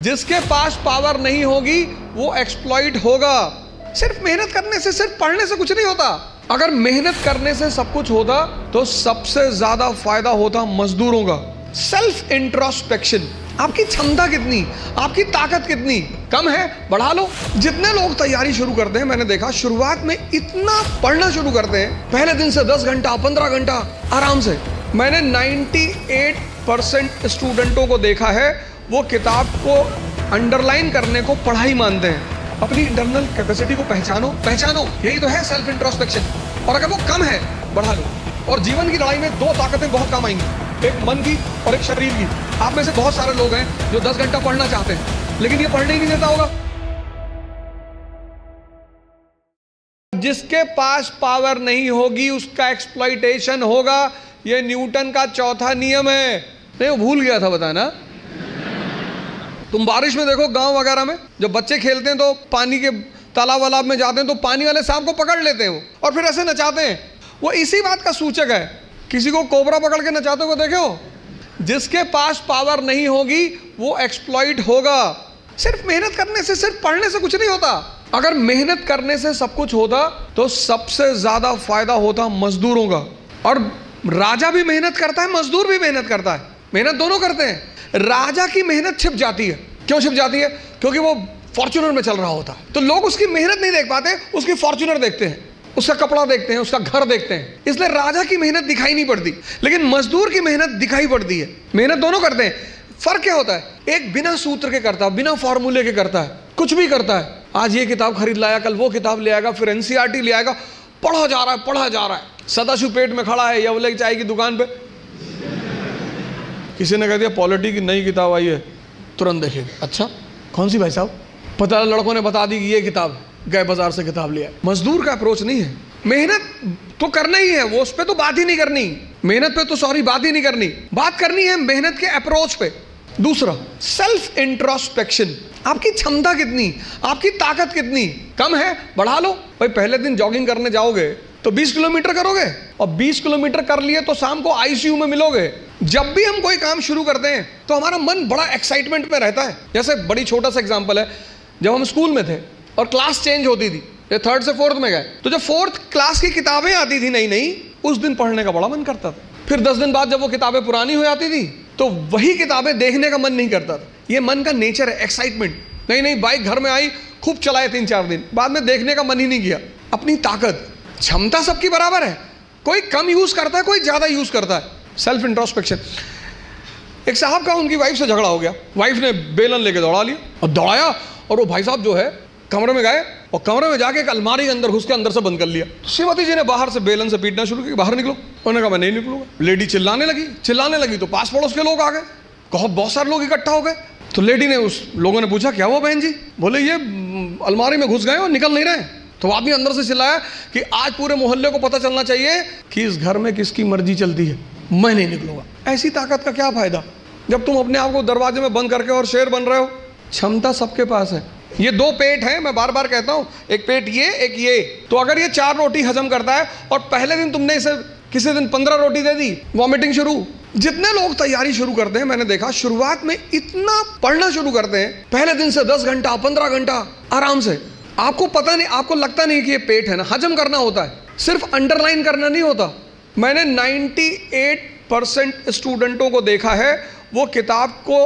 जिसके पास पावर नहीं होगी वो एक्सप्लॉइट होगा। सिर्फ मेहनत करने से, सिर्फ पढ़ने से कुछ नहीं होता। अगर मेहनत करने से सब कुछ होता तो सबसे ज्यादा फायदा होता मजदूरों का। सेल्फ इंट्रोस्पेक्शन, आपकी क्षमता कितनी, आपकी ताकत कितनी कम है, बढ़ा लो। जितने लोग तैयारी शुरू करते हैं, मैंने देखा शुरुआत में इतना पढ़ना शुरू करते हैं, पहले दिन से 10 घंटा 15 घंटा आराम से। मैंने 98% स्टूडेंटों को देखा है वो किताब को अंडरलाइन करने को पढ़ाई मानते हैं। अपनी इंटरनल कैपेसिटी को पहचानो, यही तो है सेल्फ इंट्रोस्पेक्शन। और अगर वो कम है, बढ़ा लो। और जीवन की लड़ाई में 2 ताकतें बहुत काम आएंगी, एक मन की और एक शरीर की। आप में से बहुत सारे लोग हैं जो 10 घंटा पढ़ना चाहते हैं, लेकिन ये पढ़ने ही नहीं देता होगा। जिसके पास पावर नहीं होगी उसका एक्सप्लॉइटेशन होगा। ये न्यूटन का चौथा नियम है। नहीं, वो भूल गया था बताना। तुम बारिश में देखो, गांव वगैरह में जब बच्चे खेलते हैं तो पानी के तालाब वालाब में जाते हैं तो पानी वाले सांप को पकड़ लेते हैं वो, और फिर ऐसे नचाते हैं। वो इसी बात का सूचक है। किसी को कोबरा पकड़ के नचाते हुए देखे हो? जिसके पास पावर नहीं होगी वो एक्सप्लॉइट होगा। सिर्फ मेहनत करने से, सिर्फ पढ़ने से कुछ नहीं होता। अगर मेहनत करने से सब कुछ होता तो सबसे ज्यादा फायदा होता मजदूरों का। और राजा भी मेहनत करता है, मजदूर भी मेहनत करता है, मेहनत दोनों करते हैं। राजा की मेहनत छिप जाती है। क्यों छिप जाती है? क्योंकि वो फॉर्च्यूनर में चल रहा होता है, तो लोग उसकी मेहनत नहीं देख पाते, उसकी फॉर्च्यूनर देखते हैं, उसका कपड़ा देखते हैं, उसका घर देखते हैं। इसलिए राजा की मेहनत दिखाई नहीं पड़ती, लेकिन मजदूर की मेहनत दिखाई पड़ती है। मेहनत दोनों करते हैं। फर्क क्या होता है? एक बिना सूत्र के करता है, बिना फॉर्मूले के करता है, कुछ भी करता है। आज ये किताब खरीद लाया, कल वो किताब ले आएगा, फिर एनसीईआरटी ले आएगा, पढ़ा जा रहा है। सदाशिव पेट में खड़ा है यवले चाय की दुकान पे, किसी ने कह दिया पॉलिटी की नई किताब आई है, तुरंत देखेंगे। अच्छा, कौन सी भाई साहब? पता लड़कों ने बता दी कि ये किताब, गए बाजार से किताब लिया। मजदूर का अप्रोच नहीं है। मेहनत तो करना ही है, वो उस पे तो बात ही नहीं करनी, मेहनत पे तो बात ही नहीं करनी। बात करनी है मेहनत के अप्रोच पे। दूसरा, सेल्फ इंट्रोस्पेक्शन, आपकी क्षमता कितनी, आपकी ताकत कितनी कम है, बढ़ा लो। भाई पहले दिन जॉगिंग करने जाओगे तो 20 किलोमीटर करोगे, और 20 किलोमीटर कर लिए तो शाम को आईसीयू में मिलोगे। जब भी हम कोई काम शुरू करते हैं तो हमारा मन बड़ा एक्साइटमेंट में रहता है। जैसे बड़ी छोटा सा एग्जांपल है, जब हम स्कूल में थे और क्लास चेंज होती थी, ये 3rd से 4th में गए, तो जब 4th क्लास की किताबें आती थी नई, उस दिन पढ़ने का बड़ा मन करता था। फिर 10 दिन बाद जब वो किताबें पुरानी हो जाती थी तो वही किताबें देखने का मन नहीं करता था। ये मन का नेचर है, एक्साइटमेंट। नहीं, बाइक घर में आई, खूब चलाए 3-4 दिन, बाद में देखने का मन ही नहीं किया। अपनी ताकत, क्षमता सबकी बराबर है, कोई कम यूज करता है, कोई ज्यादा यूज करता है। Self introspection. एक साहब का उनकी वाइफ से झगड़ा हो गया, वाइफ ने बेलन लेके दौड़ा लिया और दौड़ाया, और वो भाई साहब जो है कमरे में गए और कमरे में जाके एक अलमारी के अंदर घुस के अंदर से बंद कर लिया। श्रीमती जी ने बाहर से बेलन से पीटना शुरू किया, बाहर निकलो। उन्होंने कहा मैं नहीं निकलूंगा। लेडी चिल्लाने लगी तो पास पड़ोस के लोग आ गए, बहुत सारे लोग इकट्ठा हो गए। तो लेडी ने, उस लोगों ने पूछा क्या हुआ बहन जी? बोले ये अलमारी में घुस गए और निकल नहीं रहे। तो आदमी अंदर से चिल्लाया कि आज पूरे मोहल्ले को पता चलना चाहिए कि इस घर में किसकी मर्जी चलती है, मैं नहीं निकलूंगा। ऐसी ताकत का क्या फायदा जब तुम अपने आप को दरवाजे में बंद करके और शेर बन रहे हो। क्षमता सबके पास है। ये 2 पेट हैं, मैं बार बार कहता हूं, एक पेट ये, एक ये। तो अगर ये 4 रोटी हजम करता है और पहले दिन तुमने इसे किसी दिन 15 रोटी दे दी, वॉमिटिंग शुरू। जितने लोग तैयारी शुरू करते हैं, मैंने देखा शुरुआत में इतना पढ़ना शुरू करते हैं, पहले दिन से 10 घंटा 15 घंटा आराम से। आपको पता नहीं, आपको लगता नहीं कि ये पेट है ना, हजम करना होता है, सिर्फ अंडरलाइन करना नहीं होता। मैंने 98% स्टूडेंटों को देखा है वो किताब को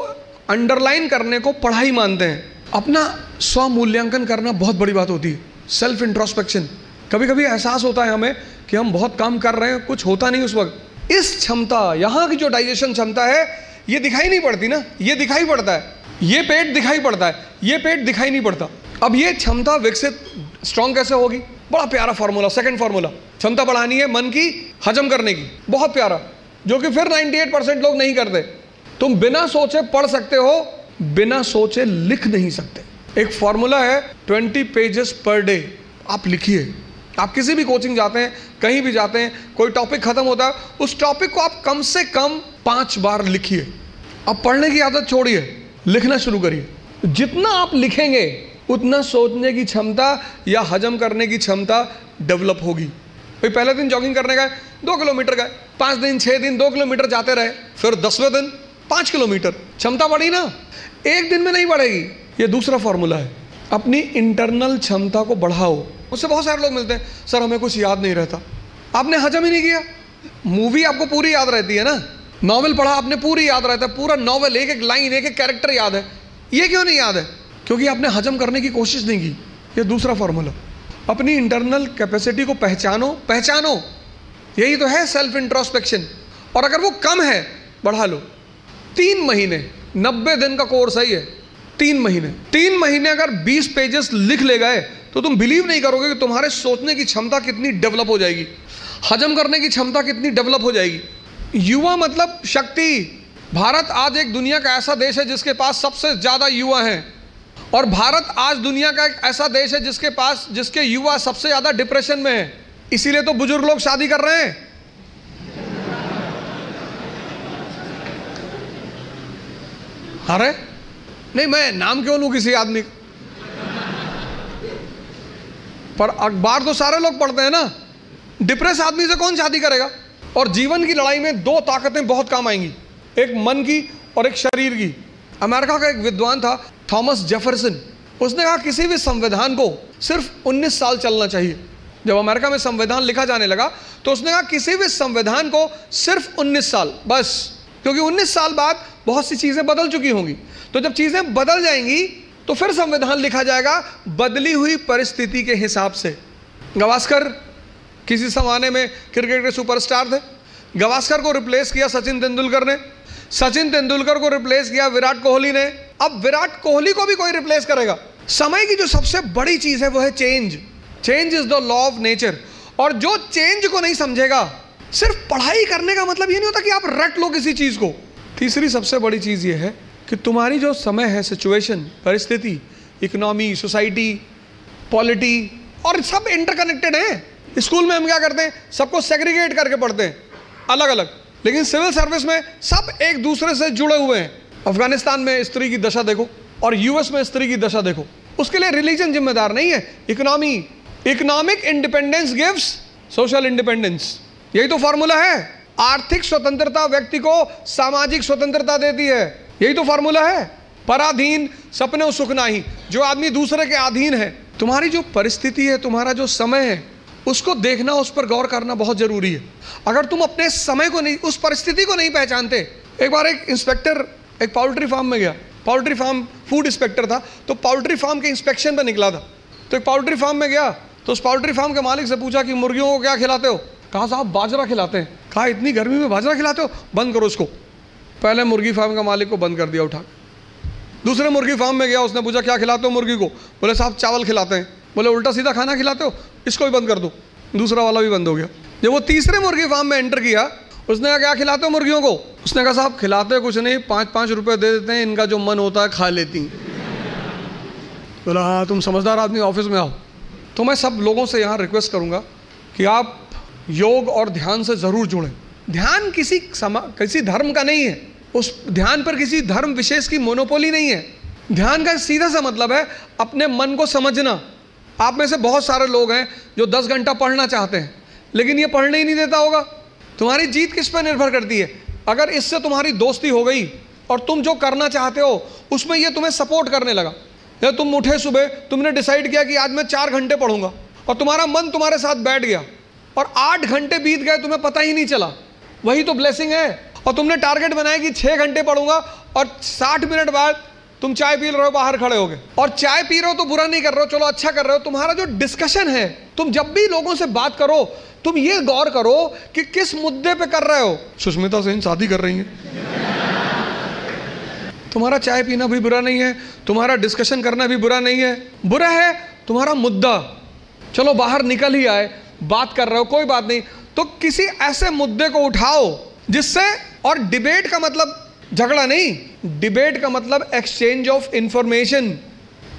अंडरलाइन करने को पढ़ाई मानते हैं। अपना स्व मूल्यांकन करना बहुत बड़ी बात होती है। Self introspection. कभी कभी एहसास होता है हमें कि हम बहुत काम कर रहे हैं, कुछ होता नहीं उस वक्त। इस क्षमता, यहाँ की जो डाइजेशन क्षमता है, ये दिखाई नहीं पड़ती ना, ये दिखाई पड़ता है। ये पेट दिखाई पड़ता है, ये पेट दिखाई नहीं पड़ता। अब ये क्षमता विकसित, स्ट्रॉन्ग कैसे होगी? बड़ा प्यारा फॉर्मूला, सेकंड फॉर्मूला। क्षमता बढ़ानी है मन की, हजम करने की, बहुत प्यारा, जो कि फिर 98% लोग नहीं करते। तुम बिना सोचे पढ़ सकते हो, बिना सोचे लिख नहीं सकते। एक फॉर्मूला है 20 पेजेस पर डे। आप लिखिए। आप किसी भी कोचिंग जाते हैं, कहीं भी जाते हैं, कोई टॉपिक खत्म होता है, उस टॉपिक को आप कम से कम 5 बार लिखिए। अब पढ़ने की आदत छोड़िए, लिखना शुरू करिए। जितना आप लिखेंगे उतना सोचने की क्षमता या हजम करने की क्षमता डेवलप होगी। भाई पहले दिन जॉगिंग करने गए, 2 किलोमीटर गए, 5 दिन 6 दिन 2 किलोमीटर जाते रहे, फिर 10वें दिन 5 किलोमीटर, क्षमता बढ़ी ना, एक दिन में नहीं बढ़ेगी। ये दूसरा फॉर्मूला है, अपनी इंटरनल क्षमता को बढ़ाओ। उससे बहुत सारे लोग मिलते हैं, सर हमें कुछ याद नहीं रहता। आपने हजम ही नहीं किया। मूवी आपको पूरी याद रहती है ना, नॉवेल पढ़ा आपने पूरी याद रहता है, पूरा नॉवेल एक एक लाइन एक एक कैरेक्टर याद है। ये क्यों नहीं याद है? क्योंकि आपने हजम करने की कोशिश नहीं की। ये दूसरा फॉर्मूला, अपनी इंटरनल कैपेसिटी को पहचानो। यही तो है सेल्फ इंट्रोस्पेक्शन। और अगर वो कम है बढ़ा लो। 3 महीने, 90 दिन का कोर्स है ये। 3 महीने अगर 20 पेजेस लिख ले गए तो तुम बिलीव नहीं करोगे कि तुम्हारे सोचने की क्षमता कितनी डेवलप हो जाएगी, हजम करने की क्षमता कितनी डेवलप हो जाएगी। युवा मतलब शक्ति। भारत आज एक दुनिया का ऐसा देश है जिसके पास सबसे ज़्यादा युवा हैं, और भारत आज दुनिया का एक ऐसा देश है जिसके युवा सबसे ज़्यादा डिप्रेशन में है। इसीलिए तो बुजुर्ग लोग शादी कर रहे हैं। अरे नहीं, मैं नाम क्यों लूं किसी आदमी, पर अखबार तो सारे लोग पढ़ते हैं ना। डिप्रेस आदमी से कौन शादी करेगा? और जीवन की लड़ाई में 2 ताकतें बहुत काम आएंगी, एक मन की और एक शरीर की। अमेरिका का एक विद्वान था थॉमस जेफरसन, उसने कहा किसी भी संविधान को सिर्फ 19 साल चलना चाहिए। जब अमेरिका में संविधान लिखा जाने लगा तो उसने कहा किसी भी संविधान को सिर्फ 19 साल बस, क्योंकि 19 साल बाद बहुत सी चीज़ें बदल चुकी होंगी। तो जब चीज़ें बदल जाएंगी तो फिर संविधान लिखा जाएगा बदली हुई परिस्थिति के हिसाब से। गावस्कर किसी ज़माने में क्रिकेट के सुपरस्टार थे। गावस्कर को रिप्लेस किया सचिन तेंदुलकर ने, सचिन तेंदुलकर को रिप्लेस किया विराट कोहली ने। अब विराट कोहली को भी कोई रिप्लेस करेगा। समय की जो सबसे बड़ी चीज़ है वो है change. Change is the law of nature. और जो चेंज को नहीं समझेगा, सिर्फ पढ़ाई करने का मतलब ये नहीं होता कि आप रट लो किसी चीज़ को। तीसरी सबसे बड़ी चीज़ ये है कि तुम्हारी जो समय है, सिचुएशन, परिस्थिति, इकोनॉमी, सोसाइटी, पॉलिटी, और सब इंटरकनेक्टेड है। स्कूल में हम क्या करते हैं, सबको सेग्रीगेट करके पढ़ते हैं अलग अलग, लेकिन सिविल सर्विस में सब एक दूसरे से जुड़े हुए हैं। अफगानिस्तान में स्त्री की दशा देखो और यूएस में स्त्री की दशा देखो। उसके लिए रिलीजन जिम्मेदार नहीं है। Economic independence gives social independence. यही तो फॉर्मूला है। आर्थिक स्वतंत्रता व्यक्ति को सामाजिक स्वतंत्रता देती है। यही तो फॉर्मूला है। पराधीन सपने सुख नाही। जो आदमी दूसरे के अधीन है। तुम्हारी जो परिस्थिति है, तुम्हारा जो समय है, उसको देखना, उस पर गौर करना बहुत जरूरी है। अगर तुम अपने समय को नहीं, उस परिस्थिति को नहीं पहचानते। एक बार एक इंस्पेक्टर एक पोल्ट्री फार्म में गया। पोल्ट्री फार्म, फूड इंस्पेक्टर था, तो पोल्ट्री फार्म के इंस्पेक्शन पर निकला था। तो एक पोल्ट्री फार्म में गया तो उस पोल्ट्री फार्म के मालिक से पूछा कि मुर्गियों को क्या खिलाते हो? कहा साहब बाजरा खिलाते हैं। कहा इतनी गर्मी में बाजरा खिलाते हो, बंद करो इसको। पहले मुर्गी फार्म का मालिक को बंद कर दिया उठा। दूसरे मुर्गी फार्म में गया, उसने पूछा क्या खिलाते हो मुर्गी को? बोले साहब चावल खिलाते हैं। बोले उल्टा सीधा खाना खिलाते हो, इसको भी बंद कर दो। दूसरा वाला भी बंद हो गया। जब वो तीसरे मुर्गी फार्म में एंटर किया, उसने कहा क्या खिलाते हो मुर्गियों को? उसने कहा साहब खिलाते कुछ नहीं, 5-5 रुपये दे देते हैं, इनका जो मन होता है खा लेती। बोला हाँ तुम समझदार आदमी, ऑफिस में आओ। तो मैं सब लोगों से यहाँ रिक्वेस्ट करूँगा कि आप योग और ध्यान से ज़रूर जुड़ें। ध्यान किसी धर्म का नहीं है। उस ध्यान पर किसी धर्म विशेष की मोनोपोली नहीं है। ध्यान का सीधा सा मतलब है अपने मन को समझना। आप में से बहुत सारे लोग हैं जो 10 घंटा पढ़ना चाहते हैं, लेकिन ये पढ़ने ही नहीं देता होगा। तुम्हारी जीत किस पर निर्भर करती है? अगर इससे तुम्हारी दोस्ती हो गई और तुम जो करना चाहते हो उसमें ये तुम्हें सपोर्ट करने लगा, या तुम उठे सुबह, तुमने डिसाइड किया कि आज मैं 4 घंटे पढ़ूंगा, और तुम्हारा मन तुम्हारे साथ बैठ गया और 8 घंटे बीत गए, तुम्हें पता ही नहीं चला, वही तो ब्लेसिंग है। और तुमने टारगेट बनाया कि 6 घंटे पढ़ूंगा, और 60 मिनट बाद तुम चाय पी रहे हो, बाहर खड़े हो गए। और चाय पी रहे हो तो बुरा नहीं कर रहे हो, चलो अच्छा कर रहे हो। तुम्हारा जो डिस्कशन है, तुम जब भी लोगों से बात करो, तुम ये गौर करो कि किस मुद्दे पे कर रहे हो। सुष्मिता सेन शादी कर रही है। तुम्हारा चाय पीना भी बुरा नहीं है, तुम्हारा डिस्कशन करना भी बुरा नहीं है। बुरा है तुम्हारा मुद्दा। चलो बाहर निकल ही आए, बात कर रहे हो, कोई बात नहीं, तो किसी ऐसे मुद्दे को उठाओ जिससे, और डिबेट का मतलब झगड़ा नहीं, डिबेट का मतलब एक्सचेंज ऑफ इंफॉर्मेशन।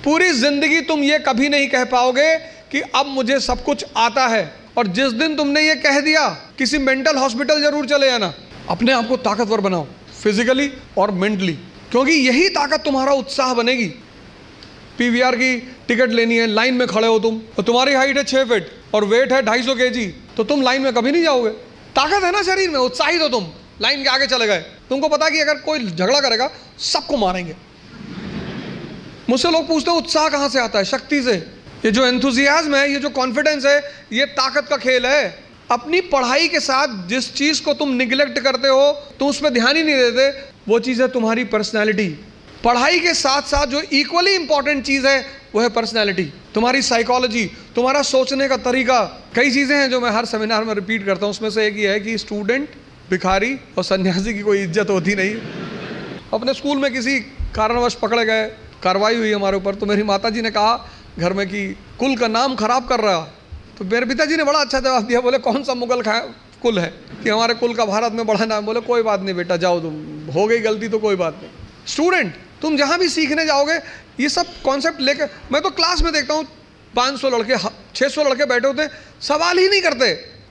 पूरी जिंदगी तुम ये कभी नहीं कह पाओगे कि अब मुझे सब कुछ आता है, और जिस दिन तुमने ये कह दिया, किसी मेंटल हॉस्पिटल जरूर चले जाना। अपने आप को ताकतवर बनाओ, फिजिकली और मेंटली, क्योंकि यही ताकत तुम्हारा उत्साह बनेगी। पीवीआर की टिकट लेनी है, लाइन में खड़े हो तुम, और तुम्हारी हाइट है 6 फीट और वेट है 250 kg, तो तुम लाइन में कभी नहीं जाओगे। ताकत है ना शरीर में, उत्साहित हो तुम, लाइन के आगे चले गए। तुमको पता है कि अगर कोई झगड़ा करेगा सबको मारेंगे। मुझसे लोग पूछते हैं उत्साह कहाँ से आता है? शक्ति से। ये जो एंथुजियाज्म है, ये जो कॉन्फिडेंस है, ये ताकत का खेल है। अपनी पढ़ाई के साथ जिस चीज को तुम निगलेक्ट करते हो, तुम उस पर ध्यान ही नहीं देते, वो चीज है तुम्हारी पर्सनैलिटी। पढ़ाई के साथ साथ जो इक्वली इंपॉर्टेंट चीज है वो है पर्सनैलिटी, तुम्हारी साइकोलॉजी, तुम्हारा सोचने का तरीका। कई चीजें हैं जो मैं हर सेमिनार में रिपीट करता हूँ, उसमें से एक ये है कि स्टूडेंट, भिखारी और सन्यासी की कोई इज्जत होती नहीं। अपने स्कूल में किसी कारणवश पकड़े गए, कार्रवाई हुई हमारे ऊपर, तो मेरी माता जी ने कहा घर में कि कुल का नाम खराब कर रहा। तो मेरे पिताजी ने बड़ा अच्छा जवाब दिया, बोले कौन सा मुगल कुल है कि हमारे कुल का भारत में बड़ा नाम। बोले कोई बात नहीं बेटा, जाओ, तुम हो गई गलती तो कोई बात नहीं। स्टूडेंट, तुम जहाँ भी सीखने जाओगे ये सब कॉन्सेप्ट लेकर, मैं तो क्लास में देखता हूँ 500 लड़के 600 लड़के बैठे होते हैं, सवाल ही नहीं करते,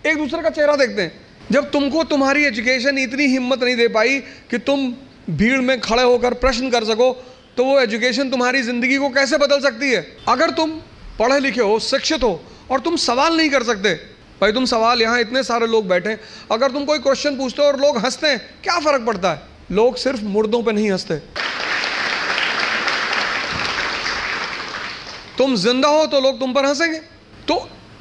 एक दूसरे का चेहरा देखते हैं। जब तुमको तुम्हारी एजुकेशन इतनी हिम्मत नहीं दे पाई कि तुम भीड़ में खड़े होकर प्रश्न कर सको, तो वो एजुकेशन तुम्हारी ज़िंदगी को कैसे बदल सकती है? अगर तुम पढ़े लिखे हो, शिक्षित हो और तुम सवाल नहीं कर सकते, भाई तुम सवाल, यहाँ इतने सारे लोग बैठे, अगर तुम कोई क्वेश्चन पूछते हो और लोग हंसते हैं, क्या फ़र्क पड़ता है? लोग सिर्फ मुर्दों पे नहीं हंसते। तुम जिंदा हो तो लोग तुम पर हंसेंगे। तो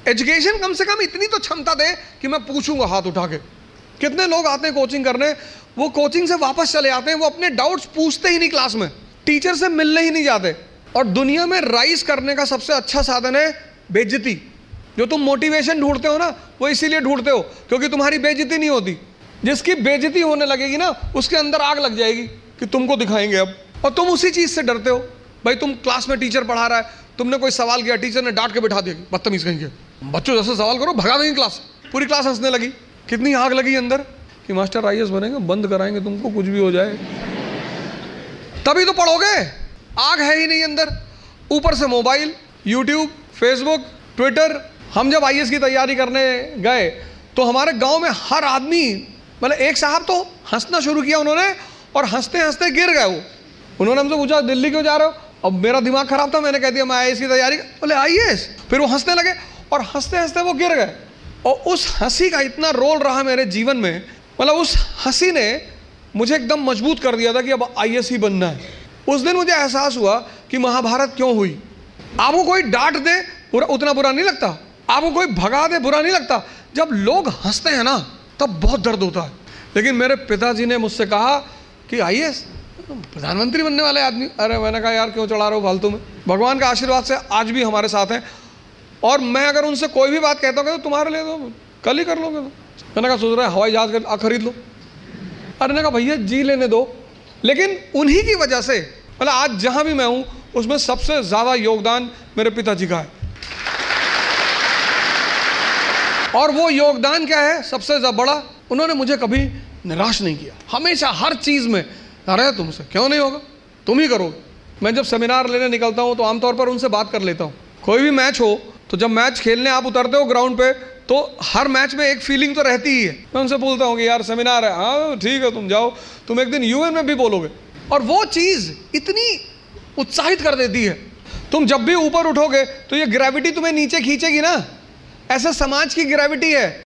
एजुकेशन कम से कम इतनी तो क्षमता दे कि मैं पूछूंगा हाथ उठा के। कितने लोग आते हैं कोचिंग करने, वो कोचिंग से वापस चले आते हैं, वो अपने डाउट्स पूछते ही नहीं क्लास में, टीचर से मिलने ही नहीं जाते। और दुनिया में राइज करने का सबसे अच्छा साधन है बेइज्जती। जो तुम मोटिवेशन ढूंढते हो ना, वो इसीलिए ढूंढते हो क्योंकि तुम्हारी बेइज्जती नहीं होती। जिसकी बेइज्जती होने लगेगी ना, उसके अंदर आग लग जाएगी कि तुमको दिखाएंगे अब, और तुम उसी चीज़ से डरते हो। भाई तुम क्लास में टीचर पढ़ा रहा है, तुमने कोई सवाल किया, टीचर ने डांट के बिठा दिया, बदतमीज कहेंगे, बच्चों जैसे सवाल करो, भगा देंगे क्लास। पूरी क्लास हंसने लगी। कितनी आग लगी अंदर कि मास्टर IAS बनेंगे, बंद कराएंगे तुमको, कुछ भी हो जाए। तभी तो पढ़ोगे, आग है ही नहीं अंदर। ऊपर से मोबाइल, यूट्यूब, फेसबुक, ट्विटर। हम जब IAS की तैयारी करने गए तो हमारे गांव में हर आदमी, मतलब एक साहब तो हंसना शुरू किया उन्होंने, और हंसते हंसते गिर गए वो। उन्होंने हमसे पूछा दिल्ली क्यों जा रहे हो? अब मेरा दिमाग खराब था, मैंने कह दिया मैं IAS की तैयारी। बोले IAS? फिर वो हंसने लगे और हंसते हंसते वो गिर गए। और उस हंसी का इतना रोल रहा मेरे जीवन में, मतलब उस हंसी ने मुझे एकदम मजबूत कर दिया था कि अब IAS ही बनना है। उस दिन मुझे एहसास हुआ कि महाभारत क्यों हुई। आपको कोई डांट दे उतना बुरा नहीं लगता, आपको कोई भगा दे बुरा नहीं लगता, जब लोग हंसते हैं ना तब बहुत दर्द होता है। लेकिन मेरे पिताजी ने मुझसे कहा कि IAS प्रधानमंत्री बनने वाले आदमी। अरे मैंने कहा यार क्यों चढ़ा रहे हो फालतू में। भगवान का आशीर्वाद से आज भी हमारे साथ हैं, और मैं अगर उनसे कोई भी बात कहता हूँ तो तुम्हारे लिए तो कल ही कर लोगे। तो मैंने कहा सोच रहे हवाई जहाज खरीद लो। अरे ने कहा भैया जी लेने दो। लेकिन उन्हीं की वजह से मतलब आज जहाँ भी मैं हूँ उसमें सबसे ज़्यादा योगदान मेरे पिताजी का है। और वो योगदान क्या है सबसे बड़ा? उन्होंने मुझे कभी निराश नहीं किया, हमेशा हर चीज़ में, अरे तुमसे क्यों नहीं होगा, तुम ही करोगे। मैं जब सेमिनार लेने निकलता हूँ तो आमतौर पर उनसे बात कर लेता हूँ। कोई भी मैच हो तो जब मैच खेलने आप उतरते हो ग्राउंड पे, तो हर मैच में एक फीलिंग तो रहती ही है। मैं उनसे बोलता हूँ कि यार सेमिनार है, हाँ ठीक है तुम जाओ, तुम एक दिन UN में भी बोलोगे। और वो चीज़ इतनी उत्साहित कर देती है। तुम जब भी ऊपर उठोगे तो ये ग्रेविटी तुम्हें नीचे खींचेगी ना, ऐसा समाज की ग्रेविटी है।